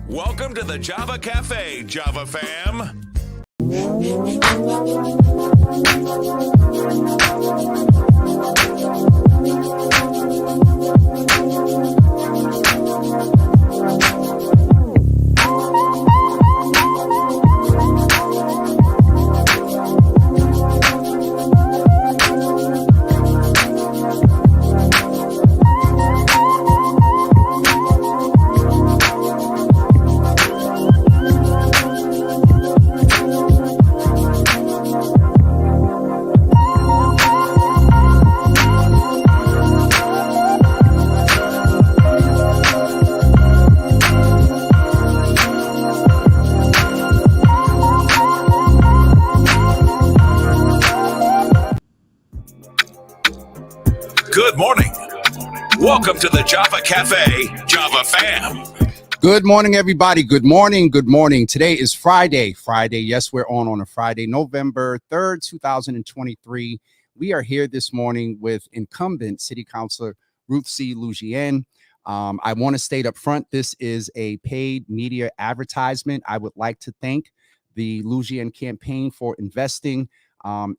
Welcome to the Java Cafe, Java fam. Good morning. Welcome to the Java Cafe, Java fam. Good morning, everybody. Good morning. Good morning. Today is Friday. Yes, we're on a Friday, November 3rd, 2023. We are here this morning with incumbent City Councilor Ruthzee. I want to state up front, this is a paid media advertisement. I would like to thank the Louisiana campaign for investing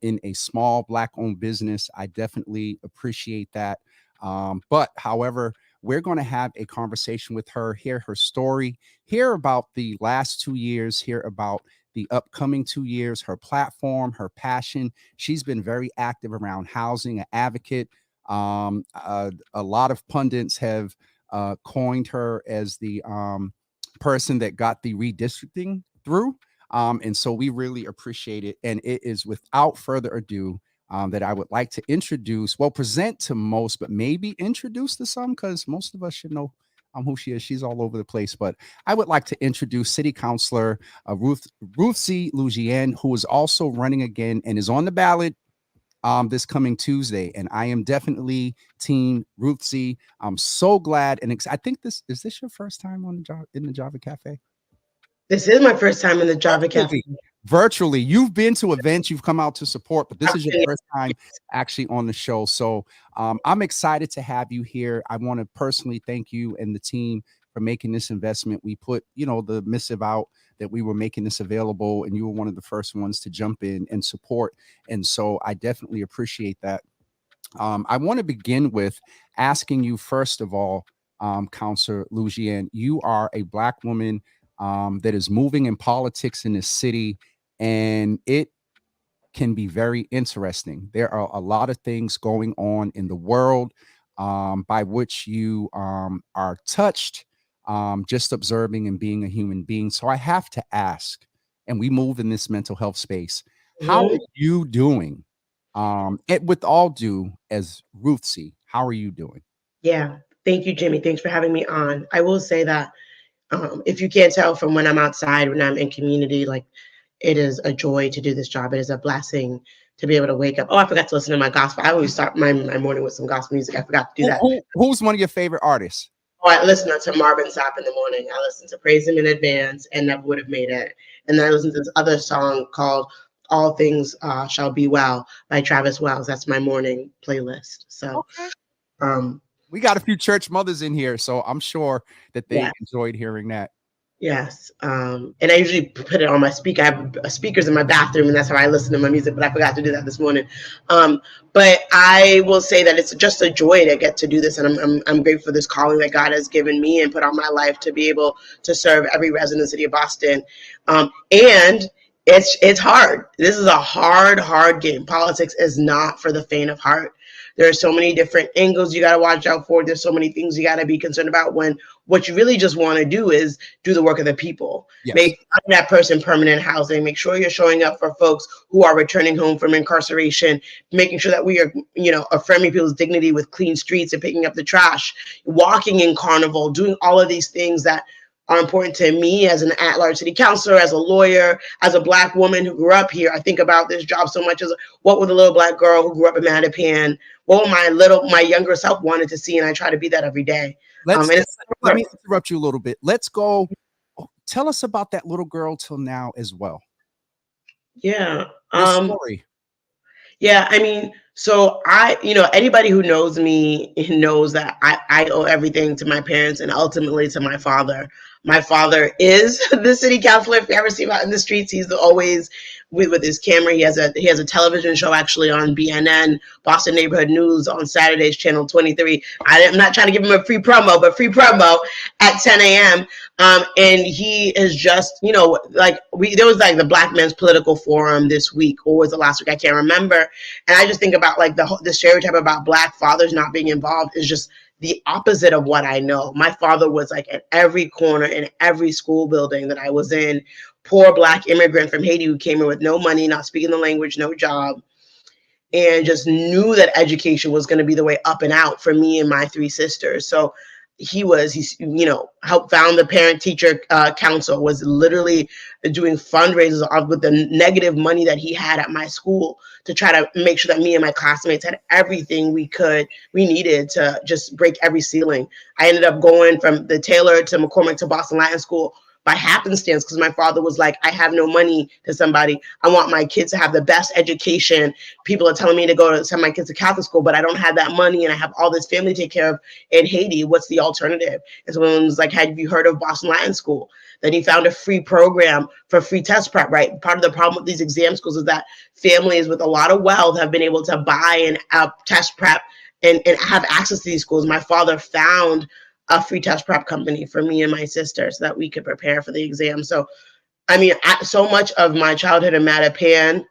in a small Black-owned business. I definitely appreciate that. But however, we're going to have a conversation with her, hear her story, hear about the last 2 years, hear about the upcoming 2 years, her platform, her passion. She's been very active around housing, an advocate. A lot of pundits have coined her as the person that got the redistricting through. And so we really appreciate it. And it is without further ado that I would like to present to most, but maybe introduce to some, because most of us should know who she is. She's all over the place. But I would like to introduce City Councilor Ruthzee, who is also running again and is on the ballot this coming Tuesday. And I am definitely Team Ruthzee. I'm so glad. And I think is this your first time on the job in the Java Cafe? This is my first time in the Java Cafe. Virtually. You've been to events, you've come out to support, but this is your first time actually on the show. So I'm excited to have you here. I want to personally thank you and the team for making this investment. We put, the missive out that we were making this available, and you were one of the first ones to jump in and support. And so I definitely appreciate that. I want to begin with asking you, first of all, Councilor Louisiana, you are a Black woman that is moving in politics in this city, and it can be very interesting. There are a lot of things going on in the world by which you are touched, just observing and being a human being. So I have to ask, and we move in this mental health space, how are you doing? With all due as Ruthzee, how are you doing? Yeah, thank you, Jimmy. Thanks for having me on. I will say that if you can't tell from when I'm outside, when I'm in community, like, it is a joy to do this job. It is a blessing to be able to wake up. Oh, I forgot to listen to my gospel. I always start my morning with some gospel music. I forgot to do that. Who's one of your favorite artists? Oh, I listen to Marvin Sapp in the morning. I listen to Praise Him in Advance and Never Would Have Made It. And then I listen to this other song called All Things Shall Be Well by Travis Wells. That's my morning playlist. So, okay. We got a few church mothers in here, so I'm sure that they enjoyed hearing that. Yes. And I usually put it on my speaker. I have speakers in my bathroom, and that's how I listen to my music, but I forgot to do that this morning. But I will say that it's just a joy to get to do this. And I'm grateful for this calling that God has given me and put on my life to be able to serve every resident of the city of Boston. And it's hard. This is a hard game. Politics is not for the faint of heart. There are so many different angles you got to watch out for. There's so many things you got to be concerned about when what you really just want to do is do the work of the people. Yes. Make that person permanent housing. Make sure you're showing up for folks who are returning home from incarceration, making sure that we are, affirming people's dignity with clean streets and picking up the trash, walking in Carnival, doing all of these things that are important to me as an at-large city councilor, as a lawyer, as a Black woman who grew up here. I think about this job so much as what would a little Black girl who grew up in Mattapan, what would my younger self wanted to see, and I try to be that every day. Let me interrupt you a little bit. Let's go. Tell us about that little girl till now as well. Yeah. Your story. Yeah, I mean, So anybody who knows me knows that I owe everything to my parents and ultimately to my father. My father is the city councilor. If you ever see him out in the streets, he's always with his camera. He has a television show actually on BNN, Boston Neighborhood News, on Saturdays, channel 23. I'm not trying to give him a free promo, but free promo at 10 a.m. And he is just, there was like the Black Men's Political Forum this week, or was it last week? I can't remember. And I just think about like the stereotype about Black fathers not being involved is just the opposite of what I know. My father was like at every corner in every school building that I was in. Poor Black immigrant from Haiti who came in with no money, not speaking the language, no job, and just knew that education was going to be the way up and out for me and my three sisters. So he's helped found the parent teacher council, was literally doing fundraisers with the negative money that he had at my school to try to make sure that me and my classmates had everything we needed to just break every ceiling. I ended up going from the Taylor to McCormick to Boston Latin School by happenstance, because my father was like, I have no money to somebody. I want my kids to have the best education. People are telling me to send my kids to Catholic school, but I don't have that money and I have all this family to take care of in Haiti. What's the alternative? And someone was like, have you heard of Boston Latin School? Then he found a free program for free test prep, right? Part of the problem with these exam schools is that families with a lot of wealth have been able to buy and test prep and have access to these schools. My father found a free test prep company for me and my sister so that we could prepare for the exam. So, so much of my childhood in Mattapan,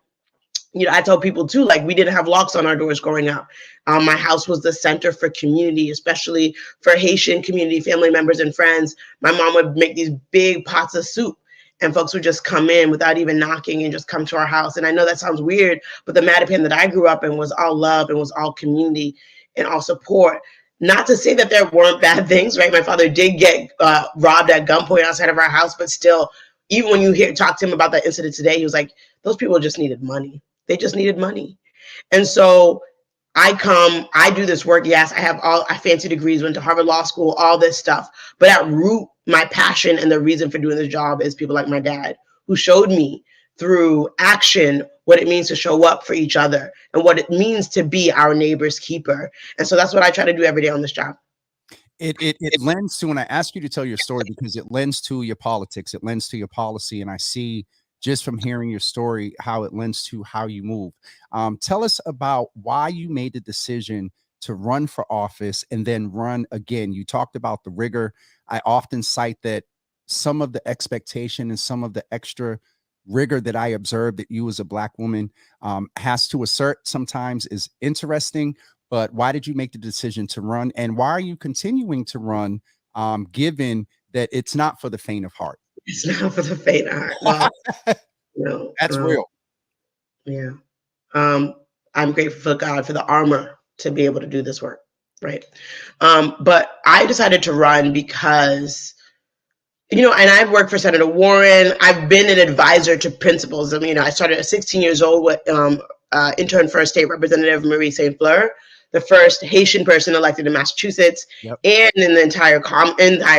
I tell people too, like, we didn't have locks on our doors growing up. My house was the center for community, especially for Haitian community, family members and friends. My mom would make these big pots of soup and folks would just come in without even knocking and just come to our house. And I know that sounds weird, but the Mattapan that I grew up in was all love and was all community and all support. Not to say that there weren't bad things, right? My father did get robbed at gunpoint outside of our house, but still, even when you talk to him about that incident today, he was like, those people just needed money. They just needed money. And so I do this work. Yes, I fancy degrees, went to Harvard Law School, all this stuff. But at root, my passion and the reason for doing this job is people like my dad, who showed me through action what it means to show up for each other and what it means to be our neighbor's keeper. And so that's what I try to do every day on this job. It lends to, when I ask you to tell your story, because it lends to your politics, it lends to your policy. And I see just from hearing your story, how it lends to how you move. Tell us about why you made the decision to run for office and then run again. You talked about the rigor. I often cite that some of the expectation and some of the extra rigor that I observed that you as a Black woman has to assert sometimes is interesting. But why did you make the decision to run? And why are you continuing to run, given that it's not for the faint of heart? It's not for the faint of heart. No, that's real. Yeah. I'm grateful for God for the armor to be able to do this work. Right. But I decided to run because, and I've worked for Senator Warren. I've been an advisor to principals. I started at 16 years old with intern for State Representative Marie St. Fleur, the first Haitian person elected in Massachusetts. Yep. And in the entire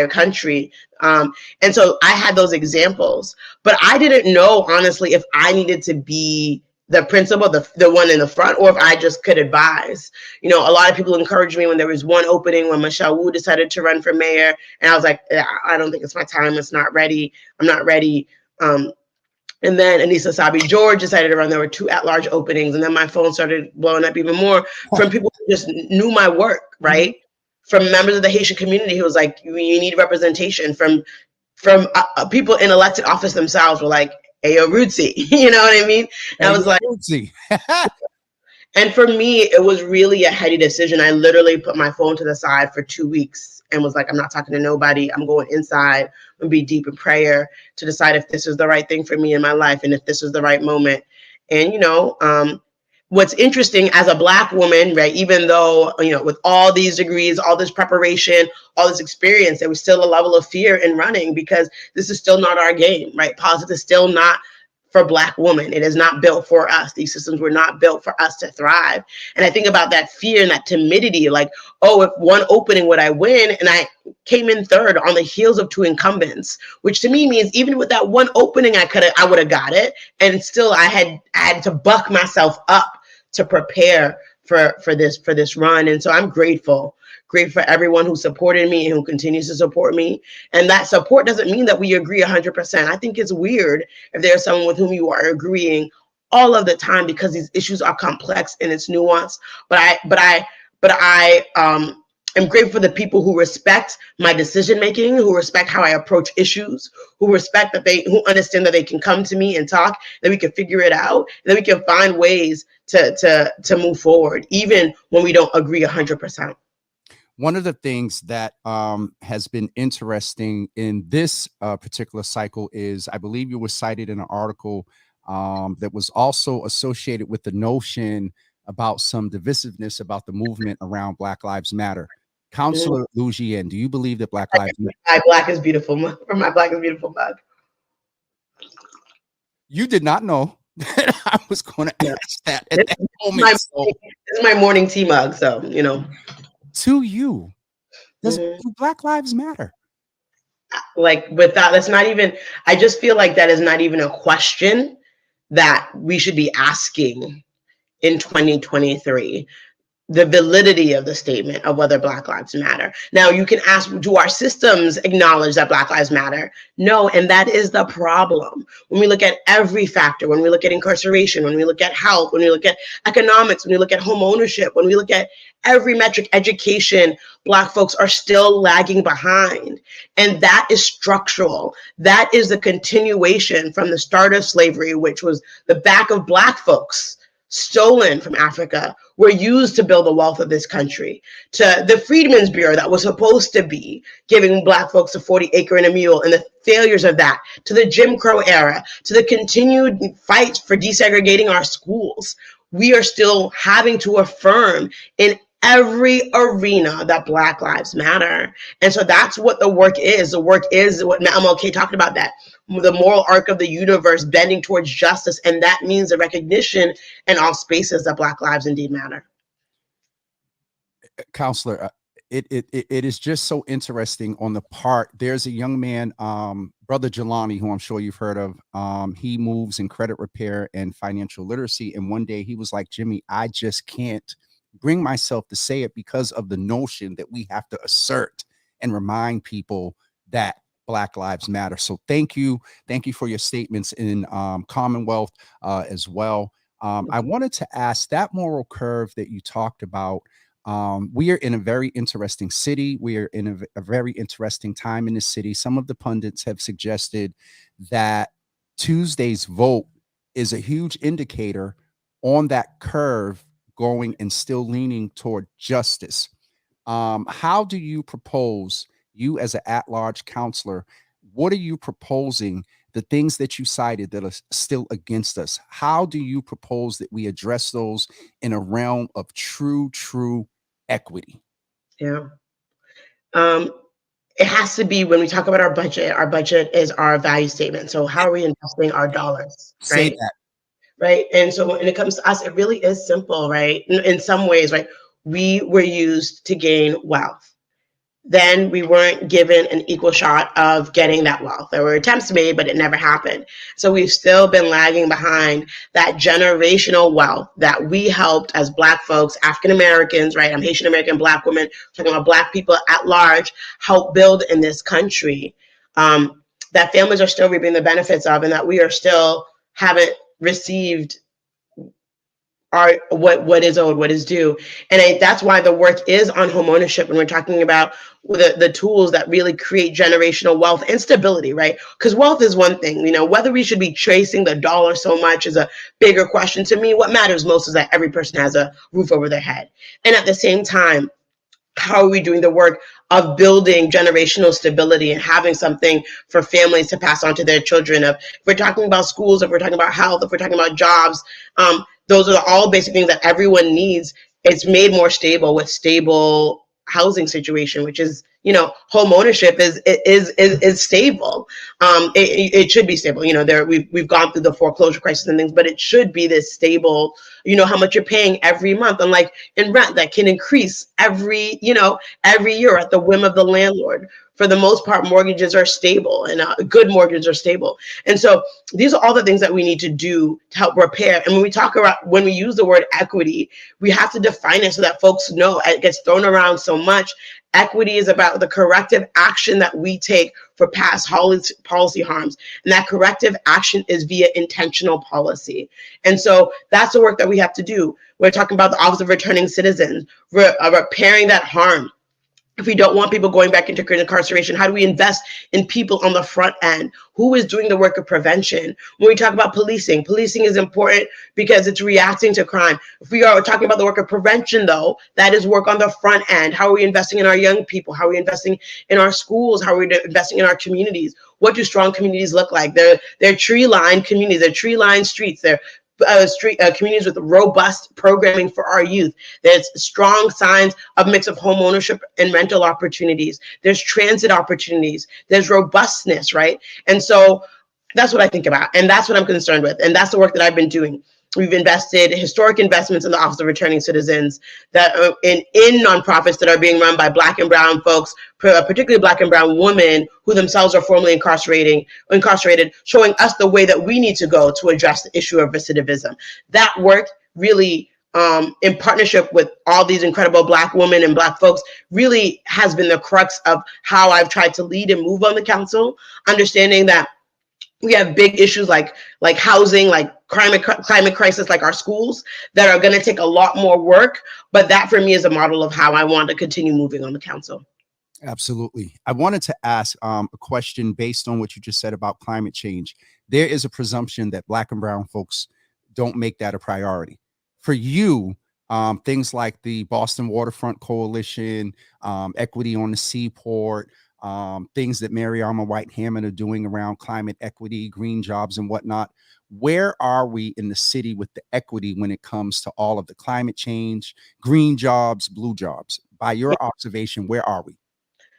country. And so I had those examples, but I didn't know, honestly, if I needed to be the principal, the one in the front, or if I just could advise. A lot of people encouraged me when there was one opening when Michelle Wu decided to run for mayor. And I was like, I don't think it's my time. It's not ready. I'm not ready. And then Anissa Sabi George decided to run. There were 2 at-large openings. And then my phone started blowing up even more from people who just knew my work, right? From members of the Haitian community who was like, you need representation. From people in elected office themselves were like, Ayo Ruthzee, you know what I mean? And I was like, Ruthzee. And for me, it was really a heady decision. I literally put my phone to the side for 2 weeks and was like, I'm not talking to nobody. I'm going inside and be deep in prayer to decide if this is the right thing for me in my life and if this is the right moment. And, what's interesting as a Black woman, right, even though, with all these degrees, all this preparation, all this experience, there was still a level of fear in running because this is still not our game, right? Politics is still not for Black women. It is not built for us. These systems were not built for us to thrive. And I think about that fear and that timidity, like, oh, if one opening would I win? And I came in third on the heels of 2 incumbents, which to me means even with that one opening, I would have got it. And still I had to buck myself up to prepare for this run. And so I'm grateful for everyone who supported me and who continues to support me. And that support doesn't mean that we agree 100%. I think it's weird if there's someone with whom you are agreeing all of the time, because these issues are complex and it's nuanced. But I am grateful for the people who respect my decision making, who respect how I approach issues, who understand that they can come to me and talk, that we can figure it out, that we can find ways to move forward, even when we don't agree 100%. One of the things that has been interesting in this particular cycle is, I believe you were cited in an article that was also associated with the notion about some divisiveness about the movement around Black Lives Matter. Councilor Ruthzee, do you believe that Black Lives Matter? My Black is Beautiful from my Black is Beautiful mug. You did not know that I was going to ask that at that moment. This is my morning tea mug, so you know. To you, do Black Lives matter? Like, with that's not even. I just feel like that is not even a question that we should be asking in 2023. The validity of the statement of whether Black Lives Matter. Now, you can ask, do our systems acknowledge that Black Lives Matter? No, and that is the problem. When we look at every factor, when we look at incarceration, when we look at health, when we look at economics, when we look at home ownership, when we look at every metric, education, Black folks are still lagging behind. And that is structural. That is the continuation from the start of slavery, which was the back of Black folks stolen from Africa, were used to build the wealth of this country, to the Freedmen's Bureau that was supposed to be giving Black folks a 40-acre and a mule, and the failures of that, to the Jim Crow era, to the continued fight for desegregating our schools. We are still having to affirm in every arena that Black Lives Matter. And so that's what the work is. The work is what MLK talked about, that the moral arc of the universe bending towards justice. And that means the recognition in all spaces that Black lives indeed matter. Counselor, it is just so interesting on the part. There's a young man, Brother Jelani, who I'm sure you've heard of. He moves in credit repair and financial literacy. And one day he was like, Jimmy, I just can't bring myself to say it because of the notion that we have to assert and remind people that Black Lives Matter. So thank you for your statements in Commonwealth as well. I wanted to ask, that moral curve that you talked about. We are in a very interesting city. We are in a very interesting time in the city. Some of the pundits have suggested that Tuesday's vote is a huge indicator on that curve going and still leaning toward justice. How do you propose, you as an at-large counselor, what are you proposing, the things that you cited that are still against us? How do you propose that we address those in a realm of true equity? Yeah. It has to be, when we talk about our budget is our value statement. So how are we investing our dollars? Say right? that. Right. And so when it comes to us, it really is simple, right? In some ways, right? We were used to gain wealth. Then we weren't given an equal shot of getting that wealth. There were attempts made, but it never happened. So we've still been lagging behind that generational wealth that we helped as Black folks, African Americans, right? I'm Haitian American Black woman, talking about Black people at large, help build in this country, that families are still reaping the benefits of, and that we are still haven't received our what is owed, what is due. And that's why the work is on homeownership, when we're talking about the tools that really create generational wealth and stability, right? Because wealth is one thing, whether we should be chasing the dollar so much is a bigger question to me. What matters most is that every person has a roof over their head. And at the same time, how are we doing the work of building generational stability and having something for families to pass on to their children? If we're talking about schools, if we're talking about health, if we're talking about jobs, those are all basic things that everyone needs. It's made more stable with stable housing situation, which is, home ownership is stable. It should be stable. We've gone through the foreclosure crisis and things, but it should be this stable. How much you're paying every month, unlike in rent that can increase every year at the whim of the landlord. for the most part, mortgages are stable, and good mortgages are stable. And so these are all the things that we need to do to help repair. And when we talk about, when we use the word equity, we have to define it so that folks know. It gets thrown around so much. Equity is about the corrective action that we take for past policy harms. And that corrective action is via intentional policy. And so that's the work that we have to do. We're talking about the Office of Returning Citizens, repairing that harm. If we don't want people going back into incarceration, how do we invest in people on the front end? Who is doing the work of prevention? When we talk about policing, policing is important because it's reacting to crime. If we are talking about the work of prevention, though, that is work on the front end. How are we investing in our young people? How are we investing in our schools? How are we investing in our communities? What do strong communities look like? They're tree-lined communities. They're tree-lined streets. They're communities with robust programming for our youth. There's strong signs of mix of home ownership and rental opportunities. There's transit opportunities. There's robustness, right? And so that's what I think about, and that's what I'm concerned with, and that's the work that I've been doing. We've invested historic investments in the Office of Returning Citizens, that in nonprofits that are being run by Black and Brown folks, particularly Black and Brown women who themselves are formerly incarcerated, showing us the way that we need to go to address the issue of recidivism. That work really, in partnership with all these incredible Black women and Black folks, really has been the crux of how I've tried to lead and move on the council, understanding that we have big issues like housing, like climate crisis, like our schools, that are going to take a lot more work. But that for me is a model of how I want to continue moving on the council. Absolutely. I wanted to ask a question based on what you just said about climate change. There is a presumption that Black and Brown folks don't make that a priority. For you, things like the Boston Waterfront Coalition, Equity on the Seaport, things that Mariama White Hammond are doing around climate equity, green jobs and whatnot. Where are we in the city with the equity when it comes to all of the climate change, green jobs, blue jobs? By your observation, where are we?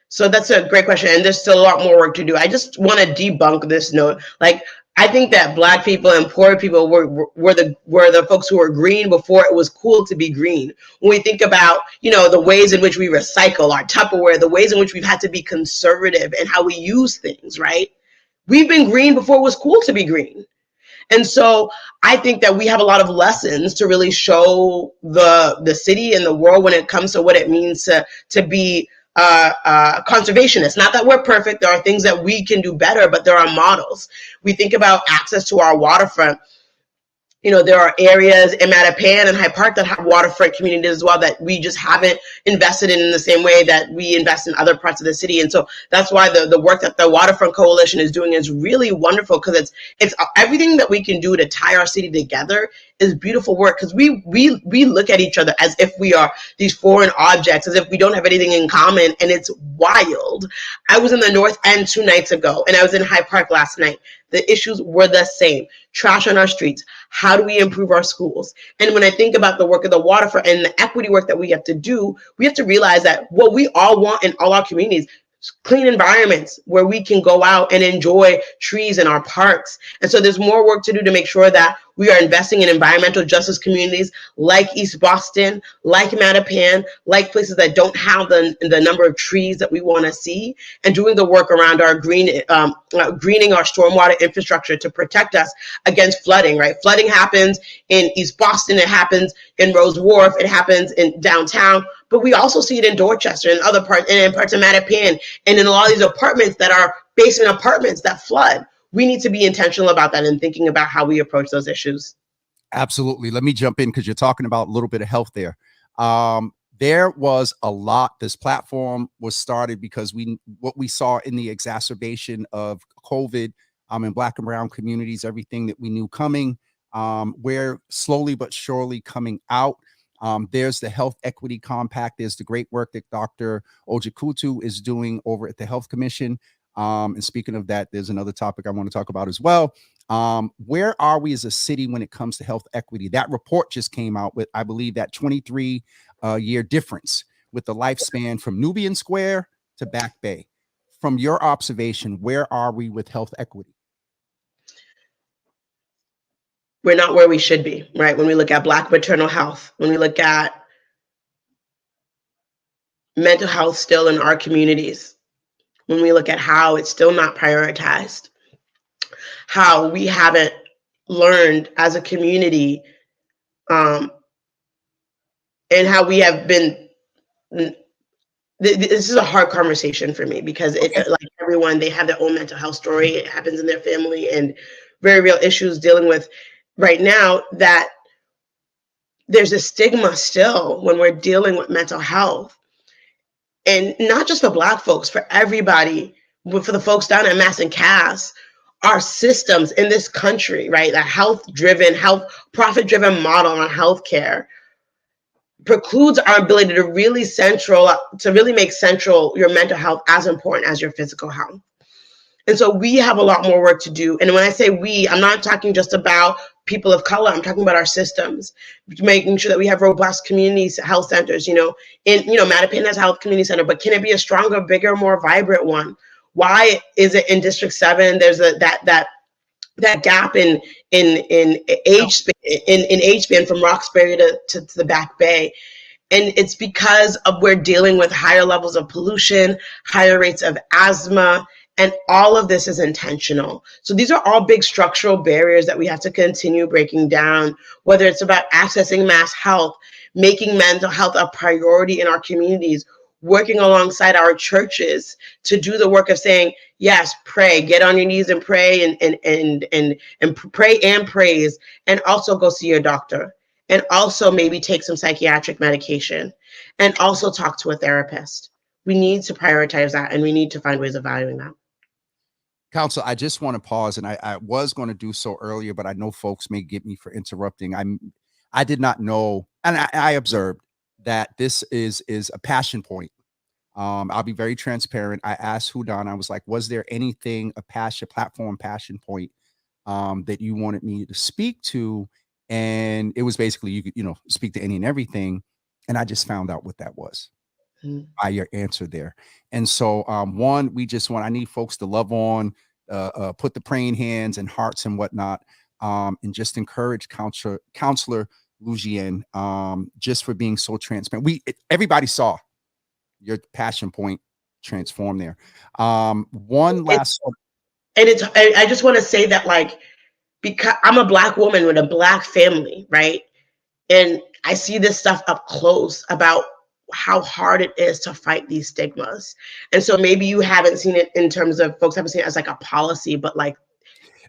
So that's a great question. And there's still a lot more work to do. I just want to debunk this note. Like, I think that Black people and poor people were the folks who were green before it was cool to be green. When we think about, the ways in which we recycle our Tupperware, the ways in which we've had to be conservative and how we use things, right? We've been green before it was cool to be green. And so I think that we have a lot of lessons to really show the city and the world when it comes to what it means to be conservationists. Not that we're perfect. There are things that we can do better, but there are models. We think about access to our waterfront. There are areas in Mattapan and Hyde Park that have waterfront communities as well that we just haven't invested in the same way that we invest in other parts of the city. And so that's why the work that the Waterfront Coalition is doing is really wonderful, because it's everything that we can do to tie our city together is beautiful work, because we look at each other as if we are these foreign objects, as if we don't have anything in common, and it's wild. I was in the North End 2 nights ago, and I was in Hyde Park last night. The issues were the same. Trash on our streets. How do we improve our schools? And when I think about the work of the waterfront and the equity work that we have to do, we have to realize that what we all want in all our communities, clean environments where we can go out and enjoy trees in our parks. And so there's more work to do to make sure that we are investing in environmental justice communities like East Boston, like Mattapan, like places that don't have the number of trees that we want to see, and doing the work around our greening our stormwater infrastructure to protect us against flooding, right? Flooding happens in East Boston, it happens in Rose Wharf, it happens in downtown, but we also see it in Dorchester and other parts, and in parts of Mattapan, and in a lot of these apartments that are basement apartments that flood. We need to be intentional about that and thinking about how we approach those issues. Absolutely. Let me jump in, because you're talking about a little bit of health there. There was a lot. This platform was started because what we saw in the exacerbation of COVID in Black and Brown communities, everything that we knew coming, we're slowly but surely coming out. There's the Health Equity Compact. There's the great work that Dr. Ojikutu is doing over at the Health Commission. And speaking of that, there's another topic I want to talk about as well. Where are we as a city when it comes to health equity? That report just came out with, I believe, that 23-year difference with the lifespan from Nubian Square to Back Bay. From your observation, where are we with health equity? We're not where we should be, right? When we look at Black maternal health, when we look at mental health still in our communities, when we look at how it's still not prioritized, how we haven't learned as a community, and how we have been. This is a hard conversation for me because it, like everyone, they have their own mental health story. It happens in their family and very real issues dealing with right now, that there's a stigma still when we're dealing with mental health, and not just for Black folks, for everybody, but for the folks down at Mass and Cass. Our systems in this country, right, the profit-driven model on healthcare precludes our ability to really make central your mental health as important as your physical health. And so we have a lot more work to do. And when I say we, I'm not talking just about people of color. I'm talking about our systems, making sure that we have robust community health centers. Mattapan has a health community center, but can it be a stronger, bigger, more vibrant one? Why is it in District 7 there's that gap in age span from Roxbury to the Back Bay? And it's because we're dealing with higher levels of pollution, higher rates of asthma, and all of this is intentional. So these are all big structural barriers that we have to continue breaking down, whether it's about accessing mass health, making mental health a priority in our communities, working alongside our churches to do the work of saying, yes, pray, get on your knees and pray and pray and praise, and also go see your doctor, and also maybe take some psychiatric medication, and also talk to a therapist. We need to prioritize that, and we need to find ways of valuing that. Council, I just want to pause, and I was going to do so earlier, but I know folks may get me for interrupting. I did not know, and I observed that this is a passion point. I'll be very transparent. I asked Hudan, I was like, was there anything, a platform passion point that you wanted me to speak to? And it was basically, you could, speak to any and everything. And I just found out what that was by your answer there. And so one, I need folks to love on, put the praying hands and hearts and whatnot, and just encourage Counselor Lujian, just for being so transparent. Everybody saw your passion point transform there. One last, I just want to say that, because I'm a Black woman with a Black family, right? And I see this stuff up close about how hard it is to fight these stigmas. And so maybe you haven't seen it in terms of, folks haven't seen it as like a policy, but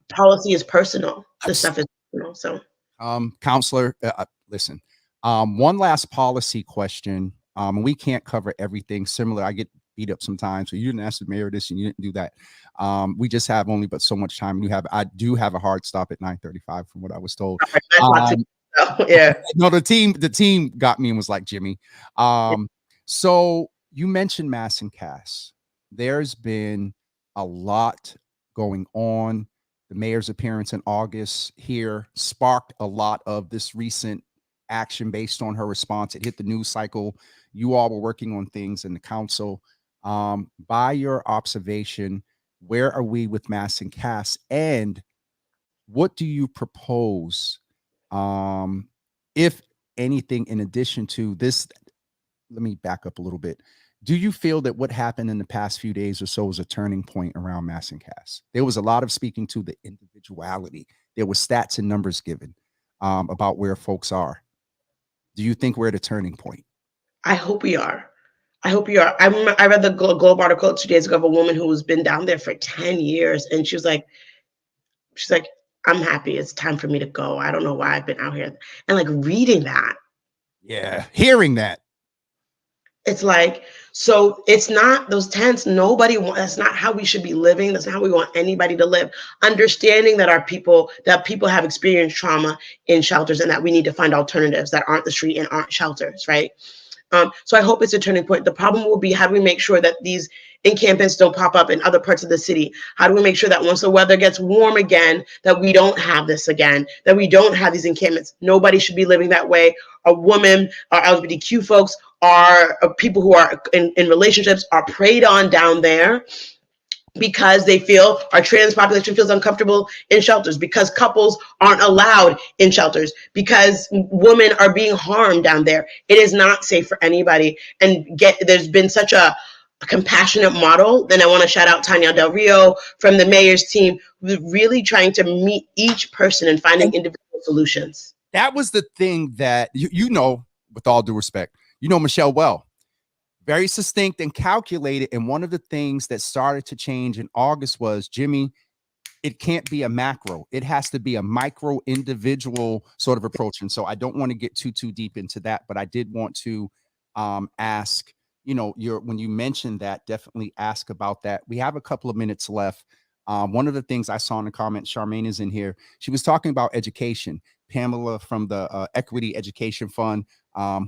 policy is personal. This stuff is personal. So, Counselor, listen, one last policy question. We can't cover everything. Similar, I get beat up sometimes. So you didn't ask the mayor this and you didn't do that. We just have only but so much time. I do have a hard stop at 9:35 from what I was told. Yeah. No, the team got me and was like, Jimmy. So you mentioned Mass and Cass. There's been a lot going on. The mayor's appearance in August here sparked a lot of this recent action based on her response. It hit the news cycle. You all were working on things in the council. By your observation, where are we with Mass and Cass? And what do you propose, if anything, in addition to this? Let me back up a little bit. Do you feel that what happened in the past few days or so was a turning point around Mass and Cass? There was a lot of speaking to the individuality. There were stats and numbers given about where folks are. Do you think we're at a turning point? I hope we are. I read the Globe article 2 days ago of a woman who's been down there for 10 years. And she's like, I'm happy. It's time for me to go. I don't know why I've been out here. And reading that. Yeah. Hearing that. It's so it's not those tents. That's not how we should be living. That's not how we want anybody to live. Understanding that people have experienced trauma in shelters, and that we need to find alternatives that aren't the street and aren't shelters, right? So I hope it's a turning point. The problem will be, how do we make sure that these encampments don't pop up in other parts of the city? How do we make sure that once the weather gets warm again, that we don't have this again, that we don't have these encampments? Nobody should be living that way. A woman, or LGBTQ folks, are people who are in relationships are preyed on down there because they feel our trans population feels uncomfortable in shelters, because couples aren't allowed in shelters, because women are being harmed down there. It is not safe for anybody. And there's been such a compassionate model, then I want to shout out Tanya Del Rio from the mayor's team, who's really trying to meet each person and finding individual solutions. That was the thing that, with all due respect, Michelle well, very succinct and calculated. And one of the things that started to change in August was, Jimmy, it can't be a macro. It has to be a micro individual sort of approach. And so I don't want to get too deep into that, but I did want to ask, when you mentioned that, definitely ask about that. We have a couple of minutes left. One of the things I saw in the comments, Charmaine is in here. She was talking about education. Pamela from the Equity Education Fund,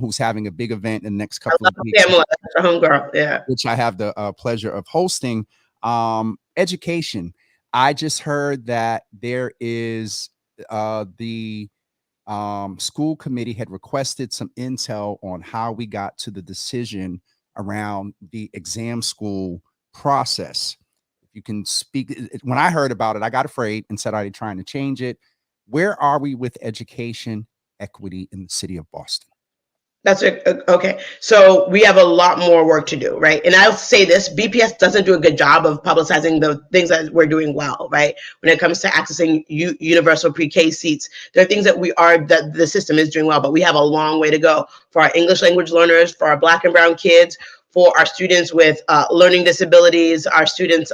who's having a big event in the next couple of weeks. Pamela, that's her homegirl, yeah. Which I have the pleasure of hosting. Education. I just heard that there is the school committee had requested some intel on how we got to the decision around the exam school process. If you can speak, when I heard about it, I got afraid and said, are they trying to change it? Where are we with education equity in the city of Boston? That's okay. So we have a lot more work to do, right? And I'll say this, BPS doesn't do a good job of publicizing the things that we're doing well, right? When it comes to accessing universal pre-K seats, there are things that that the system is doing well, but we have a long way to go for our English language learners, for our Black and brown kids, for our students with learning disabilities, our students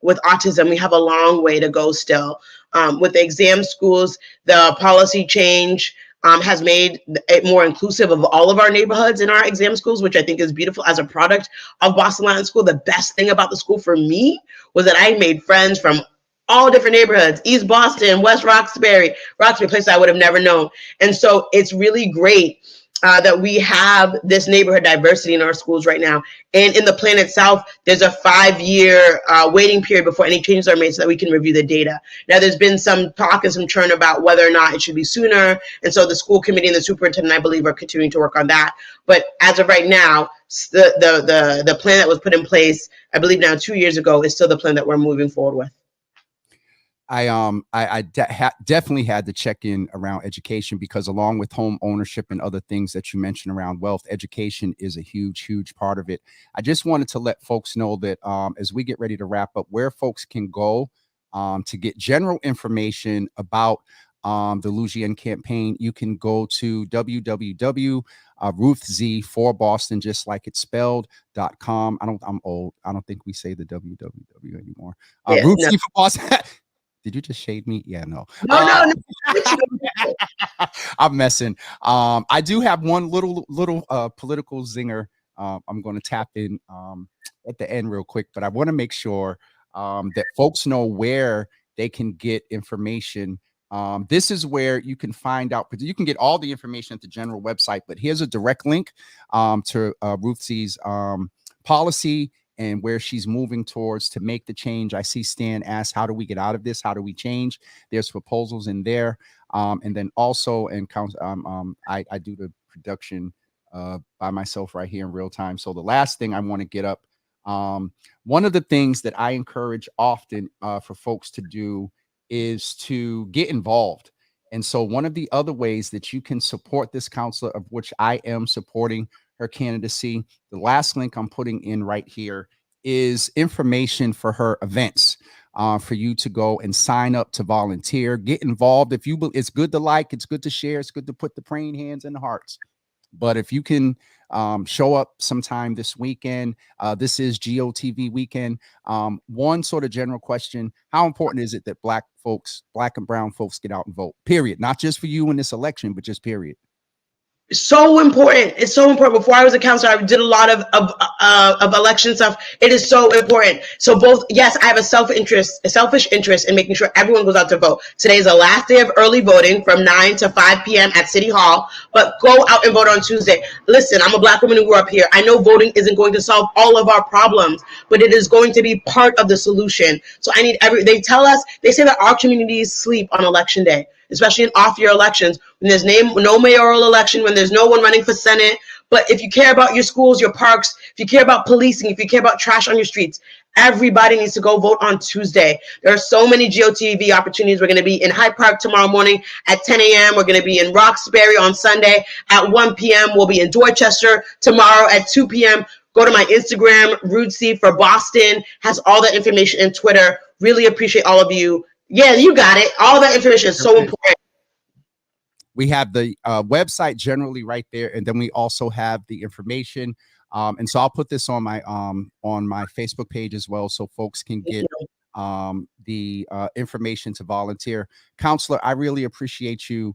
with autism. We have a long way to go still. With the exam schools, the policy change has made it more inclusive of all of our neighborhoods in our exam schools, which I think is beautiful as a product of Boston Latin School. The best thing about the school for me was that I made friends from all different neighborhoods, East Boston, West Roxbury, places I would have never known. And so it's really great that we have this neighborhood diversity in our schools right now. And in the plan itself, there's a 5-year waiting period before any changes are made so that we can review the data. Now, there's been some talk and some churn about whether or not it should be sooner. And so the school committee and the superintendent, I believe, are continuing to work on that. But as of right now, the plan that was put in place, I believe now 2 years ago, is still the plan that we're moving forward with. I definitely had to check in around education, because along with home ownership and other things that you mentioned around wealth, education is a huge part of it. I just wanted to let folks know that as we get ready to wrap up, where folks can go to get general information about the Louisiana campaign, you can go to www.ruthzee for Boston, just like it's spelled.com. I'm old. I don't think we say the www anymore. Ruthzee for Boston. Did you just shade me? Yeah, no. No. I'm messing. I do have one little political zinger. I'm going to tap in at the end real quick, but I want to make sure that folks know where they can get information. This is where you can find out, you can get all the information at the general website, but here's a direct link to Ruthzee's policy and where she's moving towards to make the change. I see Stan ask, how do we get out of this? How do we change? There's proposals in there. And then also, I do the production by myself right here in real time. So the last thing I want to get up, one of the things that I encourage often for folks to do is to get involved. And so one of the other ways that you can support this counselor, of which I am supporting her candidacy, the last link I'm putting in right here is information for her events, for you to go and sign up to volunteer, get involved. It's good to like, it's good to share, it's good to put the praying hands in the hearts. But if you can show up sometime this weekend, this is GOTV weekend. One sort of general question: how important is it that Black and brown folks get out and vote? Period. Not just for you in this election, but just period. So important. It's so important. Before I was a counselor, I did a lot of election stuff. It is so important. So both, yes, I have a selfish interest in making sure everyone goes out to vote. Today is the last day of early voting from 9 to 5 p.m. at City Hall, but go out and vote on Tuesday. Listen, I'm a Black woman who grew up here. I know voting isn't going to solve all of our problems, but it is going to be part of the solution. So I need they say that our communities sleep on election day, especially in off-year elections, when there's no mayoral election, when there's no one running for Senate. But if you care about your schools, your parks, if you care about policing, if you care about trash on your streets, everybody needs to go vote on Tuesday. There are so many GOTV opportunities. We're going to be in Hyde Park tomorrow morning at 10 a.m. We're going to be in Roxbury on Sunday at 1 p.m. We'll be in Dorchester tomorrow at 2 p.m. Go to my Instagram, Ruthzee for Boston, has all the information, in Twitter. Really appreciate all of you. Yeah, you got it. All that information is so important. We have the website generally right there, and then we also have the information. And so I'll put this on my Facebook page as well, so folks can get the information to volunteer. Counselor, I really appreciate you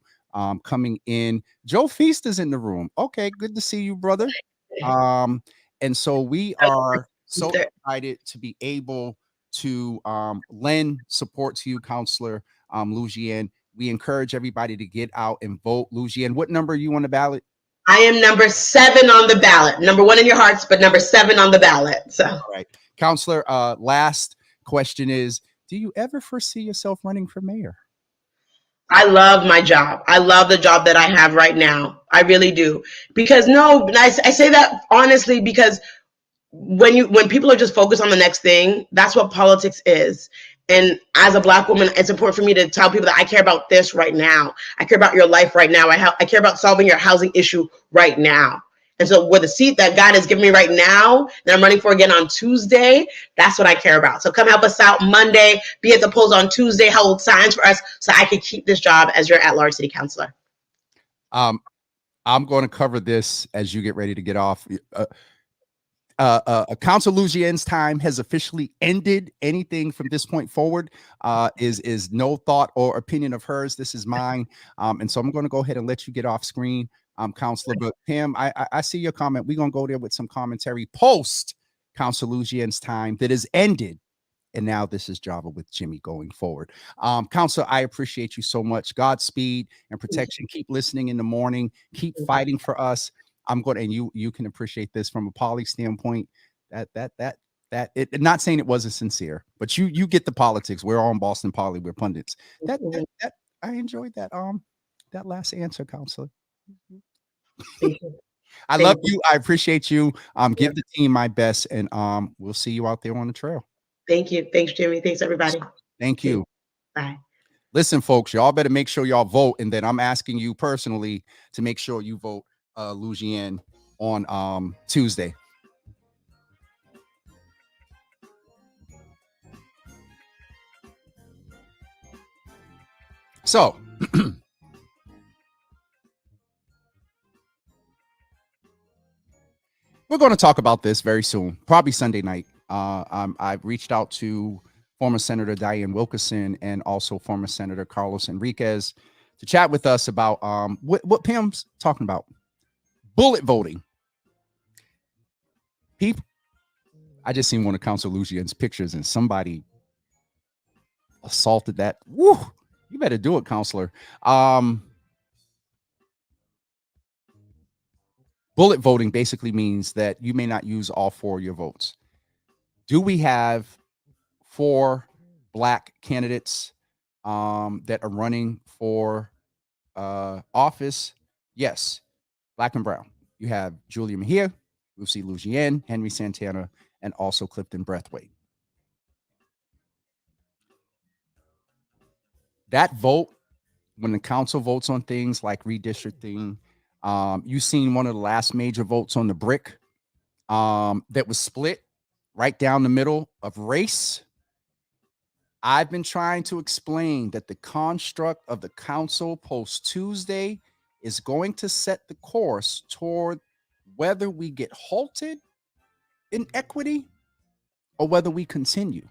coming in. Joe Feast is in the room. Okay, good to see you, brother. And so we are so excited to be able to lend support to you, Counselor Lujian. We encourage everybody to get out and vote. Lujian, what number are you on the ballot? I am number 7 on the ballot. Number 1 in your hearts, but number 7 on the ballot. So, all right, Counselor. Last question is: do you ever foresee yourself running for mayor? I love my job. I love the job that I have right now. I really do. Because I say that honestly, because when people are just focused on the next thing, that's what politics is. And as a Black woman, it's important for me to tell people that I care about this right now. I care about your life right now. I care about solving your housing issue right now. And so with the seat that God has given me right now, that I'm running for again on Tuesday, that's what I care about. So come help us out Monday, be at the polls on Tuesday, hold signs for us so I can keep this job as your at-large city councilor. I'm going to cover this as you get ready to get off. Council Lujian's time has officially ended. Anything from this point forward is no thought or opinion of hers. This is mine. And so I'm going to go ahead and let you get off screen, Councilor. But Pam, I see your comment. We're going to go there with some commentary post Council Lujian's time that is ended. And now this is Java with Jimmy going forward. Councilor, I appreciate you so much. Godspeed and protection. Keep listening in the morning. Keep fighting for us. I'm going, and you can appreciate this from a poly standpoint. Not saying it wasn't sincere, but you get the politics. We're all in Boston Poly. We're pundits. That I enjoyed that last answer, Counselor. I love you. I appreciate you. Give the team my best, and we'll see you out there on the trail. Thank you. Thanks, Jimmy. Thanks, everybody. Thank you. Bye. Listen, folks, y'all better make sure y'all vote, and then I'm asking you personally to make sure you vote Lujian on Tuesday. So we're going to talk about this very soon, probably Sunday night. I've reached out to former Senator Diane Wilkerson and also former Senator Carlos Enriquez to chat with us about what Pam's talking about. Bullet voting. People, I just seen one of Council Lujian's pictures and somebody assaulted that. Woo! You better do it, Counselor. Bullet voting basically means that you may not use all 4 of your votes. Do we have 4 Black candidates that are running for office? Yes, Black and brown. You have Julia Mejia, Lucy Lujian, Henry Santana, and also Clifton Breathwaite. That vote, when the council votes on things like redistricting, you've seen one of the last major votes on the brick that was split right down the middle of race. I've been trying to explain that the construct of the council post Tuesday is going to set the course toward whether we get halted in equity or whether we continue.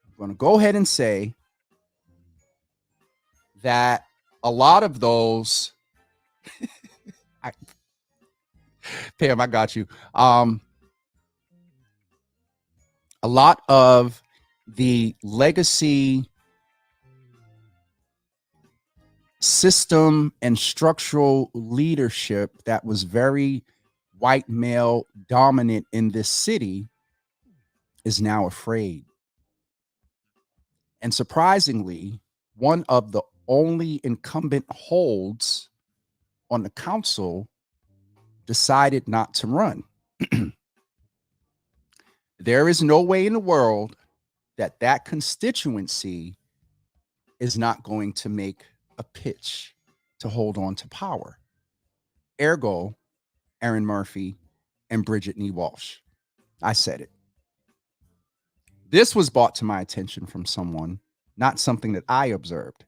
I'm going to go ahead and say that a lot of those, Pam, I got you. A lot of the legacy system and structural leadership that was very white male dominant in this city is now afraid. And surprisingly, one of the only incumbent holds on the council decided not to run. There is no way in the world that constituency is not going to make a pitch to hold on to power. Ergo, Aaron Murphy and Bridget Nee Walsh. I said it. This was brought to my attention from someone, not something that I observed.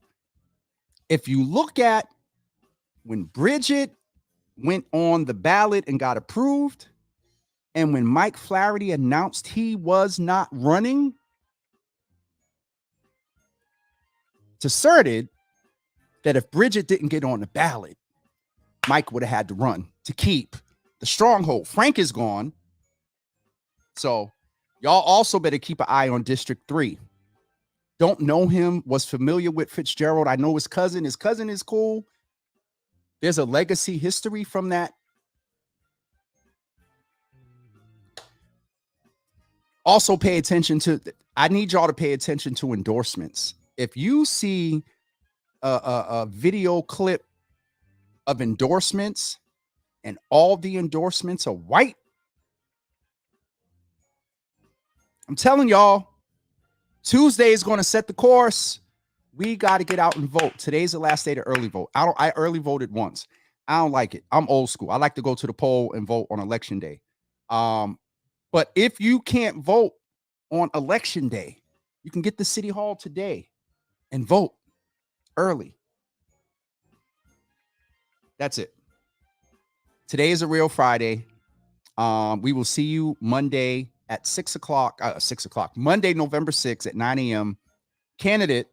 If you look at when Bridget went on the ballot and got approved, and when Mike Flaherty announced he was not running, it's asserted that if Bridget didn't get on the ballot, Mike would have had to run to keep the stronghold. Frank is gone. So y'all also better keep an eye on District 3. Don't know him, was familiar with Fitzgerald. I know his cousin. His cousin is cool. There's a legacy history from that. Also pay attention to, I need y'all to pay attention to endorsements. If you see a video clip of endorsements and all the endorsements are white, I'm telling y'all, Tuesday is going to set the course. We got to get out and vote. Today's the last day to early vote. I early voted once. I don't like it. I'm old school. I like to go to the poll and vote on election day. But if you can't vote on election day, you can get to City Hall today and vote early. That's it. Today is a real Friday. We will see you Monday at 6 o'clock. Monday, November 6th at 9 a.m. Candidate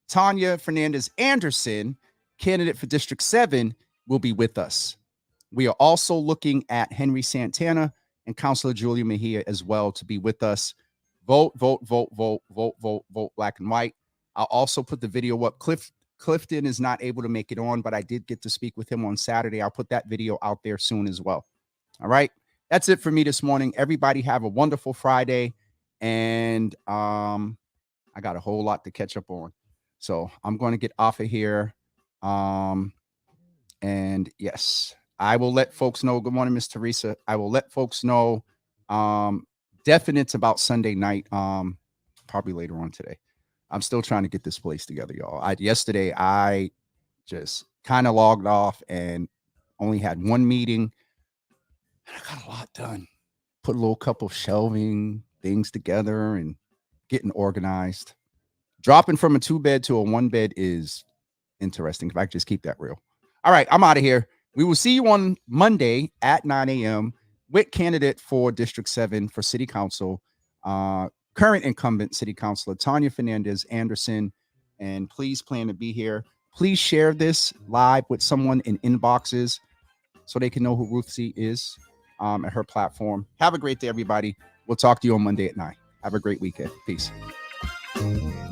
Tanya Fernandez Anderson, candidate for District 7, will be with us. We are also looking at Henry Santana and Councilor Julia Mejia as well to be with us. Vote, vote, vote, vote, vote, vote, vote, black and white. I'll also put the video up. Clifton is not able to make it on, but I did get to speak with him on Saturday. I'll put that video out there soon as well. All right. That's it for me this morning. Everybody have a wonderful Friday. And I got a whole lot to catch up on. So I'm going to get off of here. And yes, I will let folks know. Good morning, Miss Teresa. I will let folks know definites about Sunday night, probably later on today. I'm still trying to get this place together, y'all. Yesterday, I just kind of logged off and only had one meeting. I got a lot done. Put a little couple of shelving things together and getting organized. Dropping from a 2-bed to a 1-bed is interesting. If I could just keep that real. All right, I'm out of here. We will see you on Monday at 9 a.m. with candidate for District 7 for City Council, current incumbent City Councilor Tanya Fernandez Anderson. And please plan to be here. Please share this live with someone in inboxes so they can know who Ruthzee is at her platform. Have a great day, everybody. We'll talk to you on Monday at 9. Have a great weekend. Peace.